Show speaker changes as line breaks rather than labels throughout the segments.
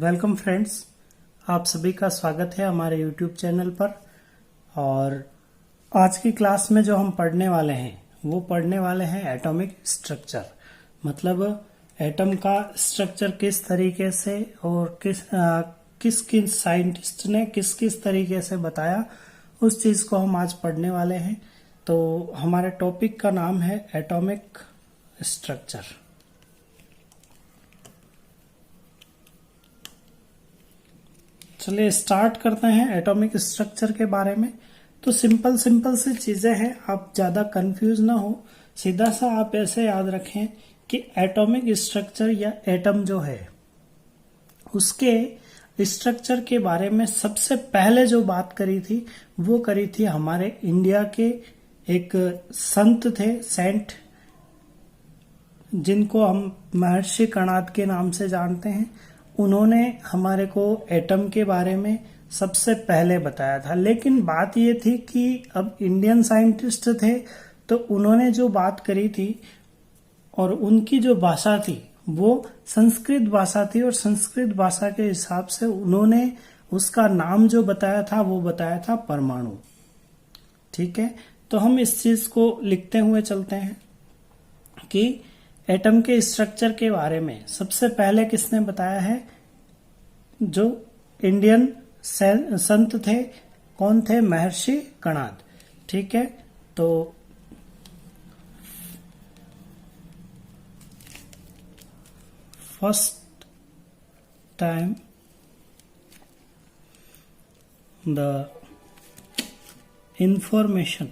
Welcome friends, आप सभी का स्वागत है हमारे यूट्यूब चैनल पर। और आज की क्लास में जो हम पढ़ने वाले हैं वो पढ़ने वाले हैं एटॉमिक स्ट्रक्चर। मतलब एटम का स्ट्रक्चर किस तरीके से और किस किस साइंटिस्ट ने किस किस तरीके से बताया, उस चीज को हम आज पढ़ने वाले हैं। तो हमारे टॉपिक का नाम है एटॉमिक स्ट्रक्चर। चलिए स्टार्ट करते हैं एटॉमिक स्ट्रक्चर के बारे में। तो सिंपल सी चीजें हैं, आप ज्यादा कंफ्यूज ना हो। सीधा सा आप ऐसे याद रखें कि एटॉमिक स्ट्रक्चर या एटम जो है उसके स्ट्रक्चर के बारे में सबसे पहले जो बात करी थी वो करी थी हमारे इंडिया के एक संत थे, सेंट, जिनको हम महर्षि कणाद के नाम से जानते हैं। उन्होंने हमारे को एटम के बारे में सबसे पहले बताया था। लेकिन बात ये थी कि अब इंडियन साइंटिस्ट थे तो उन्होंने जो बात करी थी और उनकी जो भाषा थी वो संस्कृत भाषा थी, और संस्कृत भाषा के हिसाब से उन्होंने उसका नाम जो बताया था वो बताया था परमाणु। ठीक है, तो हम इस चीज को लिखते हुए चलते हैं कि एटम के स्ट्रक्चर के बारे में सबसे पहले किसने बताया है? जो इंडियन संत थे, कौन थे? महर्षि कणाद। ठीक है, तो first time the information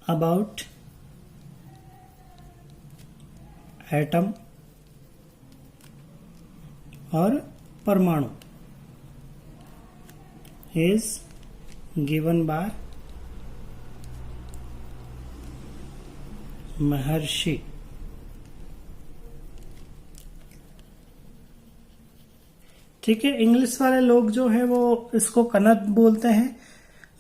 about atom और परमाणु is given by महर्षि। ठीक है, इंग्लिश वाले लोग जो है वो इसको कन्नड़ बोलते हैं,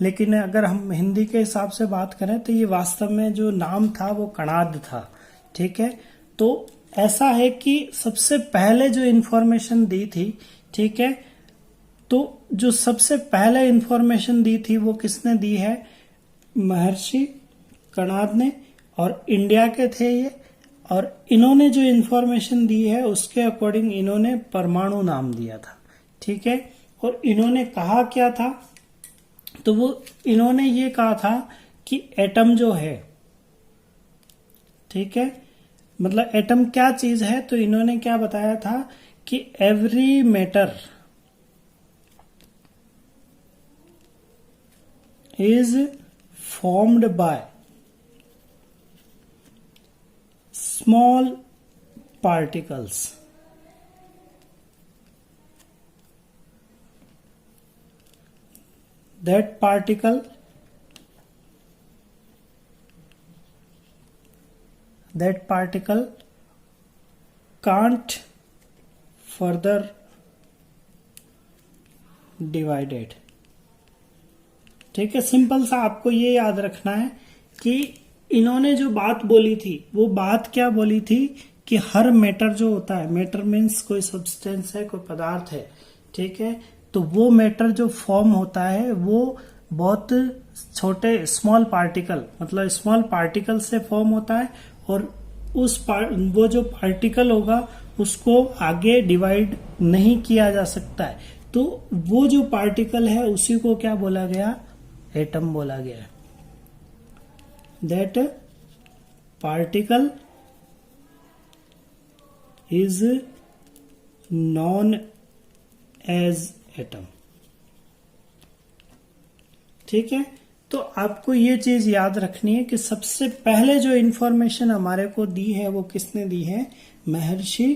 लेकिन अगर हम हिंदी के हिसाब से बात करें तो ये वास्तव में जो नाम था वो कणाद था। ठीक है, तो ऐसा है कि सबसे पहले जो इंफॉर्मेशन दी थी, ठीक है, तो जो सबसे पहले इंफॉर्मेशन दी थी वो किसने दी है? महर्षि कणाद ने। और इंडिया के थे ये, और इन्होंने जो इंफॉर्मेशन दी है उसके अकॉर्डिंग इन्होंने परमाणु नाम दिया था। ठीक है, और इन्होंने कहा क्या था? तो वो इन्होंने ये कहा था कि एटम जो है, ठीक है, मतलब एटम क्या चीज है, तो इन्होंने क्या बताया था कि every matter is formed by small particles. That particle can't further divided। ठीक है, सिंपल सा आपको ये याद रखना है कि इन्होंने जो बात बोली थी वो बात क्या बोली थी कि हर मैटर जो होता है, मैटर मीन्स कोई सब्सटेंस है, कोई पदार्थ है, ठीक है, तो वो मैटर जो फॉर्म होता है वो बहुत छोटे स्मॉल पार्टिकल, मतलब स्मॉल पार्टिकल से फॉर्म होता है, और वो जो पार्टिकल होगा उसको आगे डिवाइड नहीं किया जा सकता है। तो वो जो पार्टिकल है उसी को क्या बोला गया? एटम बोला गया। That particle is known as atom. ठीक है, तो आपको ये चीज याद रखनी है कि सबसे पहले जो इंफॉर्मेशन हमारे को दी है वो किसने दी है? महर्षि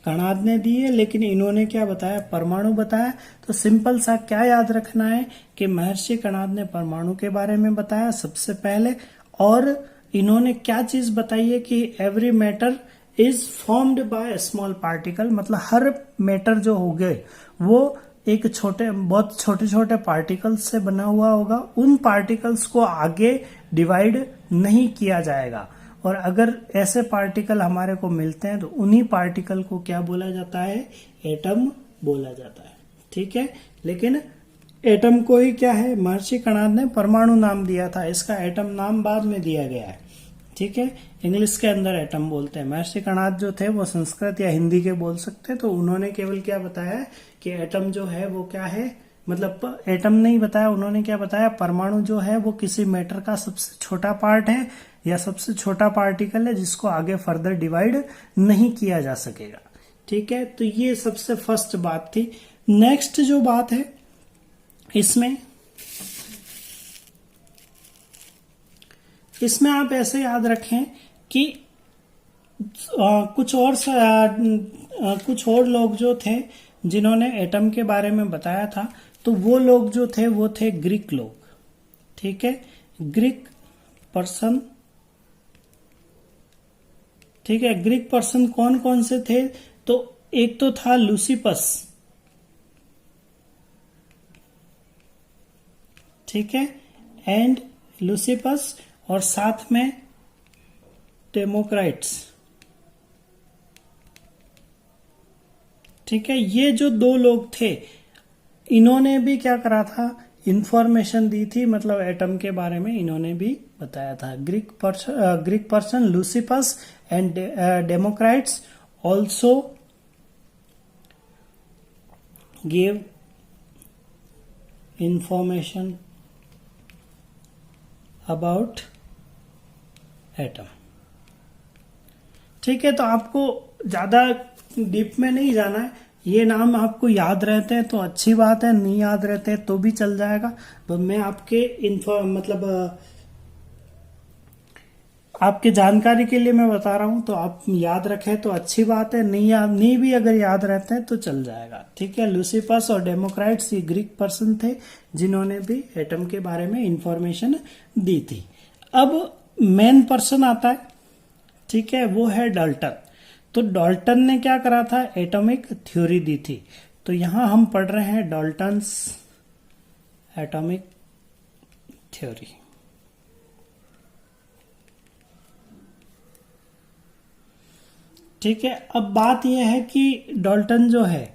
कणाद ने दी है। लेकिन इन्होंने क्या बताया? परमाणु बताया। तो सिंपल सा क्या याद रखना है कि महर्षि कणाद ने परमाणु के बारे में बताया सबसे पहले, और इन्होंने क्या चीज बताई है कि every matter is formed by small particle, मतलब हर मैटर जो हो गए वो एक बहुत छोटे छोटे पार्टिकल्स से बना हुआ होगा। उन पार्टिकल्स को आगे डिवाइड नहीं किया जाएगा, और अगर ऐसे पार्टिकल हमारे को मिलते हैं तो उन्हीं पार्टिकल को क्या बोला जाता है, एटम बोला जाता है। ठीक है, लेकिन एटम को ही क्या है, महर्षि कणाद ने परमाणु नाम दिया था, इसका एटम नाम बाद में दिया गया है। ठीक है, इंग्लिश के अंदर एटम बोलते हैं। महर्षि कणाद जो थे वो संस्कृत या हिंदी के बोल सकते, तो उन्होंने केवल क्या बताया कि एटम जो है वो क्या है, मतलब एटम नहीं बताया, उन्होंने क्या बताया, परमाणु जो है वो किसी मैटर का सबसे छोटा पार्ट है या सबसे छोटा पार्टिकल है जिसको आगे फर्दर डिवाइड नहीं किया जा सकेगा। ठीक है, तो ये सबसे फर्स्ट बात थी। नेक्स्ट जो बात है इसमें आप ऐसे याद रखें कि कुछ और लोग जो थे जिन्होंने एटम के बारे में बताया था, तो वो लोग जो थे वो थे ग्रीक लोग। ठीक है, ग्रीक पर्सन। ठीक है, ग्रीक पर्सन कौन कौन से थे, तो एक तो था लूसिपस। ठीक है, एंड लूसिपस, और साथ में डेमोक्राइट्स। ठीक है, ये जो दो लोग थे इन्होंने भी क्या करा था, इंफॉर्मेशन दी थी, मतलब एटम के बारे में इन्होंने भी बताया था। Greek person Leucippus and Democritus also give information about atom. ठीक है, तो आपको ज्यादा डीप में नहीं जाना है, ये नाम आपको याद रहते हैं तो अच्छी बात है, नहीं याद रहते हैं तो भी चल जाएगा। तो मैं आपके आपके जानकारी के लिए मैं बता रहा हूं, तो आप याद रखें तो अच्छी बात है, नहीं भी अगर याद रहते हैं तो चल जाएगा। ठीक है, लूसिपस और डेमोक्राइट्स ये ग्रीक पर्सन थे जिन्होंने भी एटम के बारे में इंफॉर्मेशन दी थी। अब मेन पर्सन आता है, ठीक है, वो है डाल्टन। तो डाल्टन ने क्या करा था, एटॉमिक थ्योरी दी थी। तो यहां हम पढ़ रहे हैं डाल्टन्स एटॉमिक थ्योरी। ठीक है, अब बात यह है कि डाल्टन जो है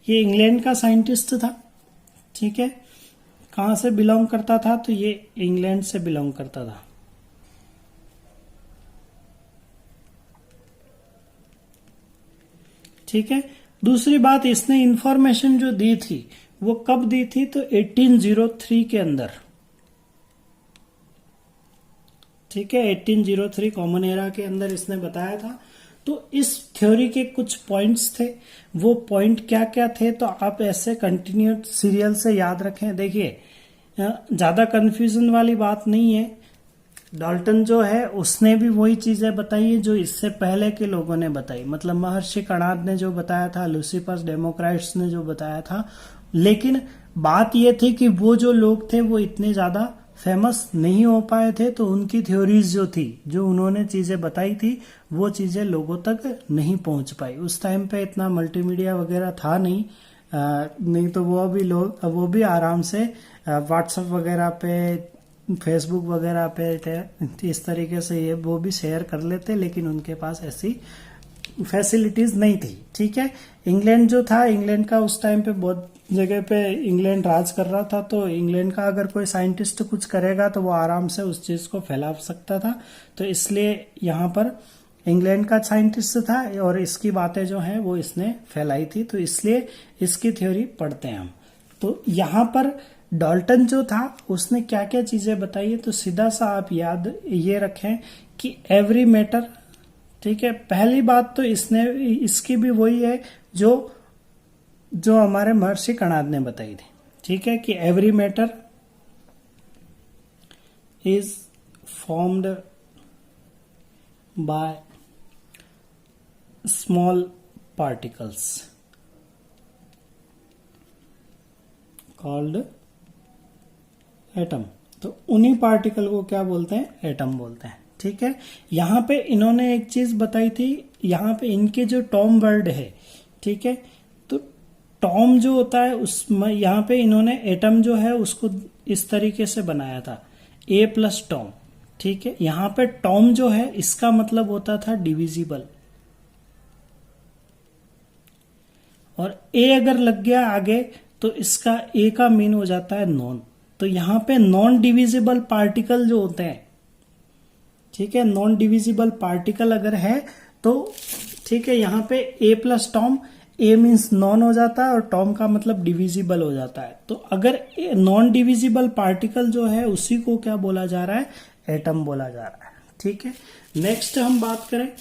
ये इंग्लैंड का साइंटिस्ट था। ठीक है, कहां से बिलोंग करता था, तो ये इंग्लैंड से बिलोंग करता था। ठीक है, दूसरी बात, इसने इंफॉर्मेशन जो दी थी वो कब दी थी, तो 1803 के अंदर। ठीक है, 1803 कॉमन एरा के अंदर इसने बताया था। तो इस थ्योरी के कुछ पॉइंट्स थे, वो पॉइंट क्या क्या थे, तो आप ऐसे कंटिन्यू सीरियल से याद रखें। देखिए, ज्यादा कंफ्यूजन वाली बात नहीं है। डाल्टन जो है उसने भी वही चीजें बताई है जो इससे पहले के लोगों ने बताई, मतलब महर्षि कणाद ने जो बताया था, लूसिपस डेमोक्राइट्स ने जो बताया था। लेकिन बात यह थी कि वो जो लोग थे वो इतने ज्यादा फेमस नहीं हो पाए थे, तो उनकी थ्योरीज जो थी, जो उन्होंने चीजें बताई थी, वो चीजें लोगों तक नहीं पहुंच पाई। उस टाइम पे इतना मल्टीमीडिया वगैरह था नहीं, नहीं तो वो भी आराम से व्हाट्सएप वगैरह पे, फेसबुक वगैरह पे इस तरीके से ये वो भी शेयर कर लेते, लेकिन उनके पास ऐसी फैसिलिटीज नहीं थी। ठीक है, इंग्लैंड जो था, इंग्लैंड का उस टाइम पे बहुत जगह पे इंग्लैंड राज कर रहा था, तो इंग्लैंड का अगर कोई साइंटिस्ट कुछ करेगा तो वो आराम से उस चीज को फैला सकता था। तो इसलिए यहाँ पर इंग्लैंड का साइंटिस्ट था और इसकी बातें जो हैं वो इसने फैलाई थी, तो इसलिए इसकी थ्योरी पढ़ते हैं हम। तो यहाँ पर डाल्टन जो था उसने क्या क्या चीजें बताई है, तो सीधा सा आप याद ये रखें कि एवरी मैटर। ठीक है, पहली बात तो इसकी भी वही है जो हमारे महर्षि कणाद ने बताई थी। ठीक है, कि every matter is formed by small particles called atom. तो उन्हीं पार्टिकल को क्या बोलते हैं, एटम बोलते हैं। ठीक है, यहां पे इन्होंने एक चीज बताई थी, यहां पे इनके जो टॉम वर्ड है, ठीक है, तो टॉम जो होता है उसमें यहाँ पे इन्होंने एटम जो है उसको इस तरीके से बनाया था, A+ टॉम। ठीक है, यहां पे टॉम जो है इसका मतलब होता था डिविजिबल, और ए अगर लग गया आगे तो इसका ए का मीन हो जाता है नॉन। तो यहां पे नॉन डिविजिबल पार्टिकल जो होते हैं, ठीक है, नॉन डिविजिबल पार्टिकल अगर है तो ठीक है, यहां पे ए प्लस टॉम, ए मीन्स नॉन हो जाता है और टॉम का मतलब डिविजिबल हो जाता है। तो अगर नॉन डिविजिबल पार्टिकल जो है उसी को क्या बोला जा रहा है, एटम बोला जा रहा है। ठीक है, नेक्स्ट हम बात करें,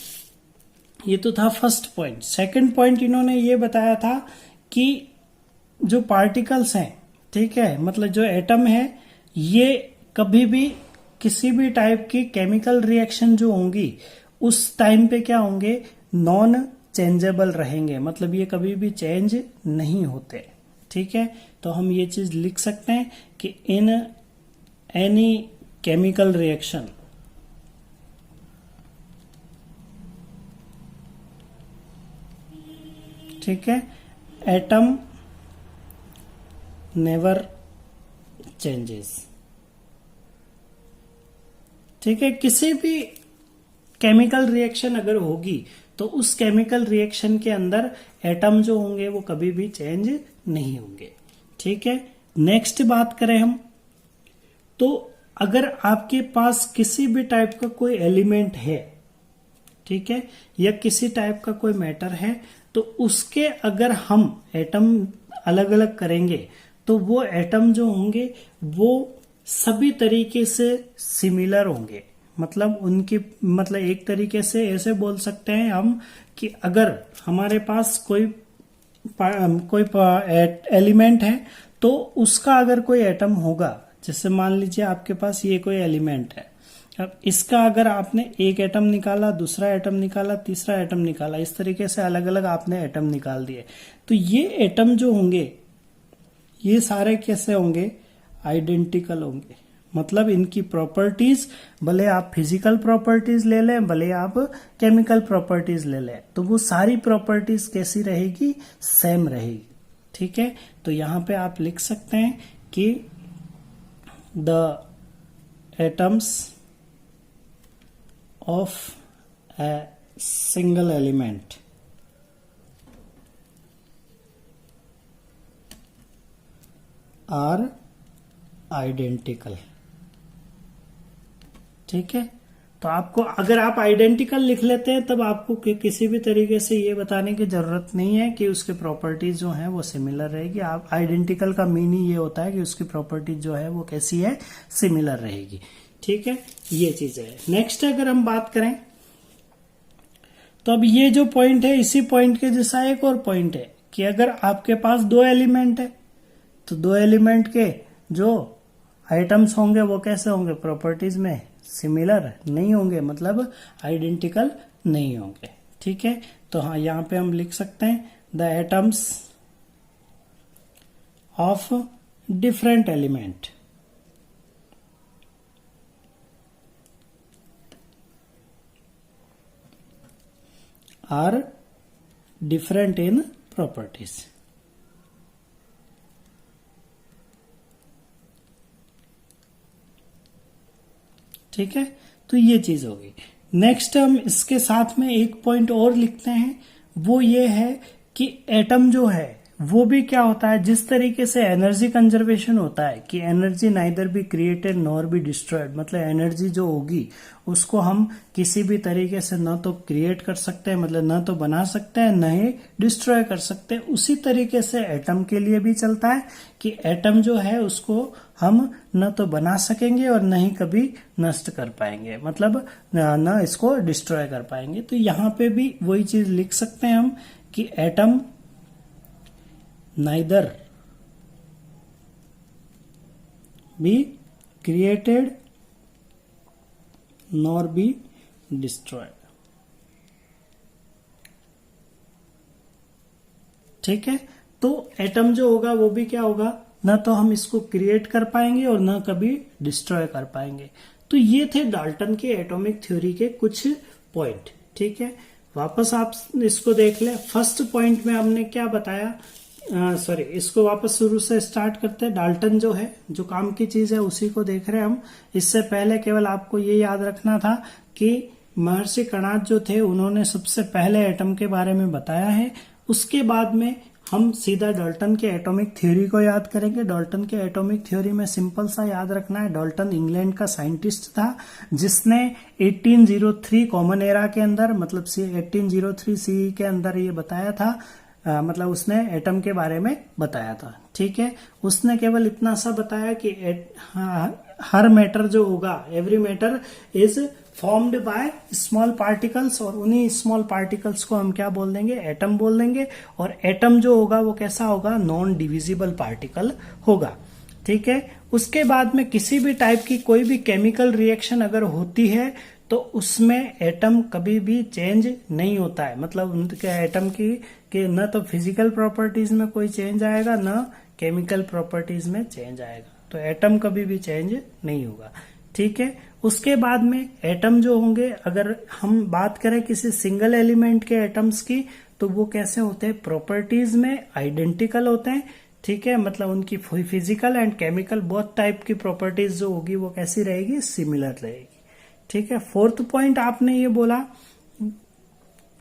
ये तो था फर्स्ट पॉइंट। सेकंड पॉइंट इन्होंने ये बताया था कि जो पार्टिकल्स हैं, ठीक है, मतलब जो एटम है, ये कभी भी किसी भी टाइप की केमिकल रिएक्शन जो होंगी उस टाइम पे क्या होंगे, नॉन चेंजेबल रहेंगे, मतलब ये कभी भी चेंज नहीं होते। ठीक है, तो हम ये चीज लिख सकते हैं कि इन एनी केमिकल रिएक्शन, ठीक है, एटम नेवर चेंजेस। ठीक है, किसी भी केमिकल रिएक्शन अगर होगी तो उस केमिकल रिएक्शन के अंदर एटम जो होंगे वो कभी भी चेंज नहीं होंगे। ठीक है, नेक्स्ट बात करें हम, तो अगर आपके पास किसी भी टाइप का कोई एलिमेंट है, ठीक है, या किसी टाइप का कोई मैटर है, तो उसके अगर हम एटम अलग अलग करेंगे तो वो एटम जो होंगे वो सभी तरीके से सिमिलर होंगे। मतलब उनकी, मतलब एक तरीके से ऐसे बोल सकते हैं हम कि अगर हमारे पास कोई एलिमेंट है तो उसका अगर कोई एटम होगा, जैसे मान लीजिए आपके पास ये कोई एलिमेंट है, अब इसका अगर आपने एक एटम निकाला, दूसरा एटम निकाला, तीसरा एटम निकाला, इस तरीके से अलग अलग आपने एटम निकाल दिए, तो ये एटम जो होंगे ये सारे कैसे होंगे, आइडेंटिकल होंगे। मतलब इनकी प्रॉपर्टीज, भले आप फिजिकल प्रॉपर्टीज ले लें, भले आप केमिकल प्रॉपर्टीज ले लें, तो वो सारी प्रॉपर्टीज कैसी रहेगी, सेम रहेगी। ठीक है, तो यहां पे आप लिख सकते हैं कि the atoms of a single element are identical. ठीक है, तो आपको अगर आप आइडेंटिकल लिख लेते हैं तब आपको किसी भी तरीके से ये बताने की जरूरत नहीं है कि उसके प्रॉपर्टीज जो है वो सिमिलर रहेगी। आप आइडेंटिकल का मीनिंग ये होता है कि उसकी प्रॉपर्टीज जो है वो कैसी है, सिमिलर रहेगी। ठीक है, ये चीज है। नेक्स्ट अगर हम बात करें तो अब ये जो पॉइंट है, इसी पॉइंट के जैसा एक और पॉइंट है कि अगर आपके पास दो एलिमेंट है तो दो एलिमेंट के जो आइटम्स होंगे वो कैसे होंगे, प्रॉपर्टीज में सिमिलर नहीं होंगे, मतलब आइडेंटिकल नहीं होंगे। ठीक है, तो हाँ यहां पे हम लिख सकते हैं the atoms of different element are different in properties. ठीक है, तो ये चीज होगी। नेक्स्ट हम इसके साथ में एक पॉइंट और लिखते हैं, वो ये है कि एटम जो है वो भी क्या होता है, जिस तरीके से एनर्जी कंजर्वेशन होता है कि energy neither be created nor be destroyed, मतलब एनर्जी जो होगी उसको हम किसी भी तरीके से न तो क्रिएट कर सकते हैं, मतलब न तो बना सकते हैं, न ही डिस्ट्रॉय कर सकते हैं। उसी तरीके से एटम के लिए भी चलता है कि एटम जो है उसको हम न तो बना सकेंगे और न ही कभी नष्ट कर पाएंगे, मतलब न इसको डिस्ट्रॉय कर पाएंगे। तो यहाँ पे भी वही चीज लिख सकते हैं हम कि atom neither be created nor be destroyed। ठीक है, तो एटम जो होगा वो भी क्या होगा, ना तो हम इसको क्रिएट कर पाएंगे और ना कभी डिस्ट्रॉय कर पाएंगे। तो ये थे डाल्टन के एटॉमिक थ्योरी के कुछ पॉइंट। ठीक है, वापस आप इसको देख लें। फर्स्ट पॉइंट में हमने क्या बताया, सॉरी, इसको वापस शुरू से स्टार्ट करते हैं। डाल्टन जो है, जो काम की चीज है, उसी को देख रहे हैं हम। इससे पहले केवल आपको ये याद रखना था कि महर्षि कणाद जो थे उन्होंने सबसे पहले एटम के बारे में बताया है। उसके बाद में हम सीधा डाल्टन के एटॉमिक थ्योरी को याद करेंगे। डाल्टन के एटॉमिक थ्योरी में सिंपल सा याद रखना है, डाल्टन इंग्लैंड का साइंटिस्ट था जिसने 1803 कॉमन एरा के अंदर, मतलब 1803 सीई के अंदर ये बताया था, मतलब उसने एटम के बारे में बताया था। ठीक है, उसने केवल इतना सा बताया कि हर मैटर जो होगा, every matter is formed by small particles, और उन्हीं स्मॉल पार्टिकल्स को हम क्या बोल देंगे, एटम बोल देंगे। और एटम जो होगा वो कैसा होगा, नॉन डिविजिबल पार्टिकल होगा। ठीक है, उसके बाद में किसी भी टाइप की कोई भी केमिकल रिएक्शन अगर होती है तो उसमें एटम कभी भी चेंज नहीं होता है। मतलब उनके एटम की न तो फिजिकल प्रॉपर्टीज में कोई चेंज आएगा, न केमिकल प्रॉपर्टीज में चेंज आएगा। तो एटम कभी भी चेंज नहीं होगा। ठीक है, उसके बाद में एटम जो होंगे, अगर हम बात करें किसी सिंगल एलिमेंट के एटम्स की, तो वो कैसे होते हैं, प्रॉपर्टीज में आइडेंटिकल होते हैं। ठीक है, मतलब उनकी physical and chemical both type की प्रॉपर्टीज जो होगी वो कैसी रहेगी, सिमिलर रहेगी। ठीक है, फोर्थ पॉइंट आपने ये बोला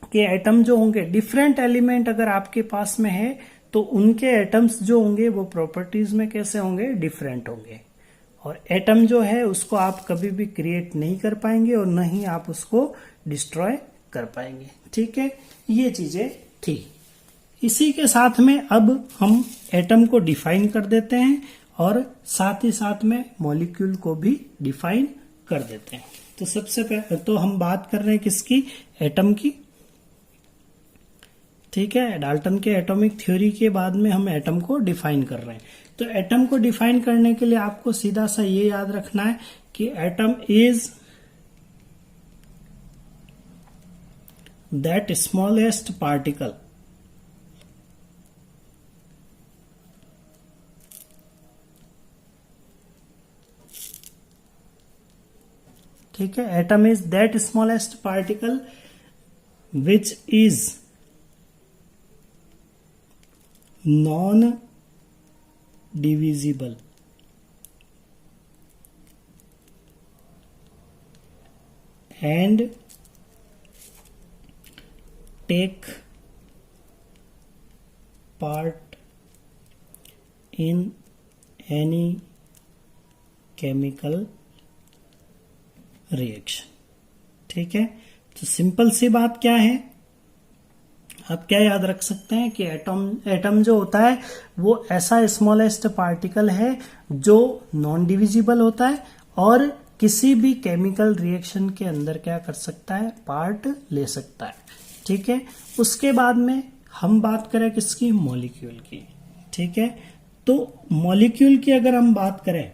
कि एटम जो होंगे, डिफरेंट एलिमेंट अगर आपके पास में है तो उनके एटम्स जो होंगे वो प्रॉपर्टीज में कैसे होंगे, डिफरेंट होंगे। और एटम जो है उसको आप कभी भी क्रिएट नहीं कर पाएंगे और न ही आप उसको डिस्ट्रॉय कर पाएंगे। ठीक है, ये चीजें थी। इसी के साथ में अब हम एटम को डिफाइन कर देते हैं और साथ ही साथ में मॉलिक्यूल को भी डिफाइन कर देते हैं। तो सबसे पहले तो हम बात कर रहे हैं किसकी, एटम की। ठीक है, डाल्टन के एटॉमिक थ्योरी के बाद में हम एटम को डिफाइन कर रहे हैं। तो एटम को डिफाइन करने के लिए आपको सीधा सा ये याद रखना है कि atom is that smallest particle ठीक है, atom is that smallest particle which is non divisible and take part in any chemical reaction। ठीक है, तो सिंपल सी बात क्या है, आप क्या याद रख सकते हैं कि एटम जो होता है वो ऐसा स्मॉलेस्ट पार्टिकल है जो नॉन डिविजिबल होता है और किसी भी केमिकल रिएक्शन के अंदर क्या कर सकता है, पार्ट ले सकता है। ठीक है, उसके बाद में हम बात करें किसकी, मॉलिक्यूल की। ठीक है, तो मॉलिक्यूल की अगर हम बात करें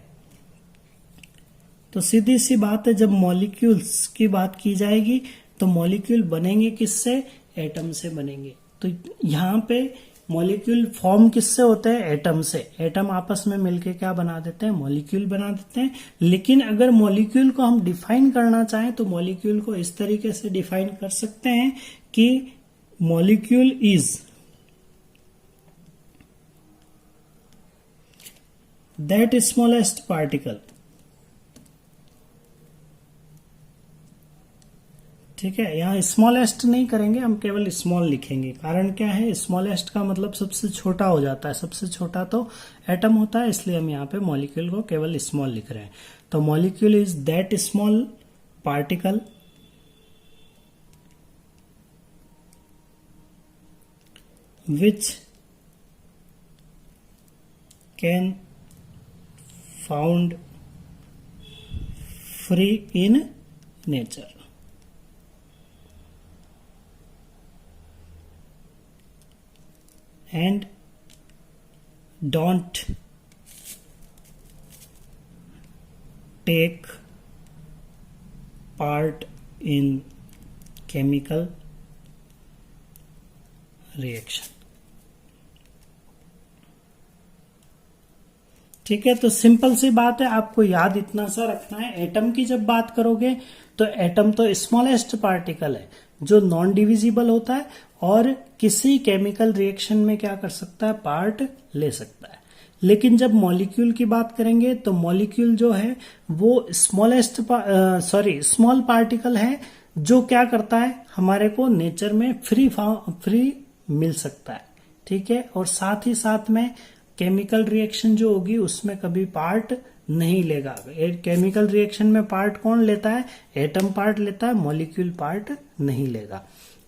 तो सीधी सी बात है, जब मॉलिक्यूल्स की बात की जाएगी तो मॉलिक्यूल बनेंगे किससे, एटम से बनेंगे। तो यहाँ पे मॉलिक्यूल फॉर्म किससे होते हैं, एटम से। एटम आपस में मिलके क्या बना देते हैं, मॉलिक्यूल बना देते हैं। लेकिन अगर मॉलिक्यूल को हम डिफाइन करना चाहें तो मॉलिक्यूल को इस तरीके से डिफाइन कर सकते हैं कि molecule is that smallest particle. ठीक है, यहाँ स्मॉलेस्ट नहीं करेंगे, हम केवल स्मॉल लिखेंगे। कारण क्या है, स्मॉलेस्ट का मतलब सबसे छोटा हो जाता है, सबसे छोटा तो एटम होता है, इसलिए हम यहाँ पे मॉलिक्यूल को केवल स्मॉल लिख रहे हैं। तो molecule is that small particle which can found free in nature. And don't take part in chemical reaction। ठीक है, तो सिंपल सी बात है, आपको याद इतना सा रखना है। एटम की जब बात करोगे तो एटम तो स्मॉलेस्ट पार्टिकल है जो नॉन डिविजिबल होता है और किसी केमिकल रिएक्शन में क्या कर सकता है, पार्ट ले सकता है। लेकिन जब मॉलिक्यूल की बात करेंगे तो मॉलिक्यूल जो है वो स्मॉल पार्टिकल है जो क्या करता है, हमारे को नेचर में फ्री मिल सकता है, ठीक है। और साथ ही साथ में केमिकल रिएक्शन जो होगी उसमें कभी पार्ट नहीं लेगा। केमिकल रिएक्शन में पार्ट कौन लेता है, एटम पार्ट लेता है, मॉलिक्यूल पार्ट नहीं लेगा,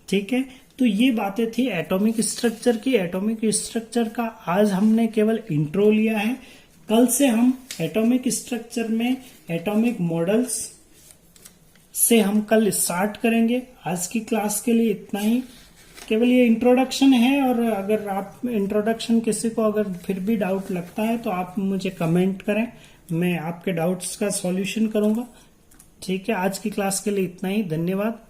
ठीक है। तो ये बातें थी एटॉमिक स्ट्रक्चर की। एटॉमिक स्ट्रक्चर का आज हमने केवल इंट्रो लिया है। कल से हम एटॉमिक स्ट्रक्चर में एटॉमिक मॉडल्स से हम कल स्टार्ट करेंगे। आज की क्लास के लिए इतना ही, केवल ये इंट्रोडक्शन है। और अगर आप इंट्रोडक्शन किसी को अगर फिर भी डाउट लगता है तो आप मुझे कमेंट करें, मैं आपके डाउट्स का सॉल्यूशन करूंगा, ठीक है। आज की क्लास के लिए इतना ही, धन्यवाद।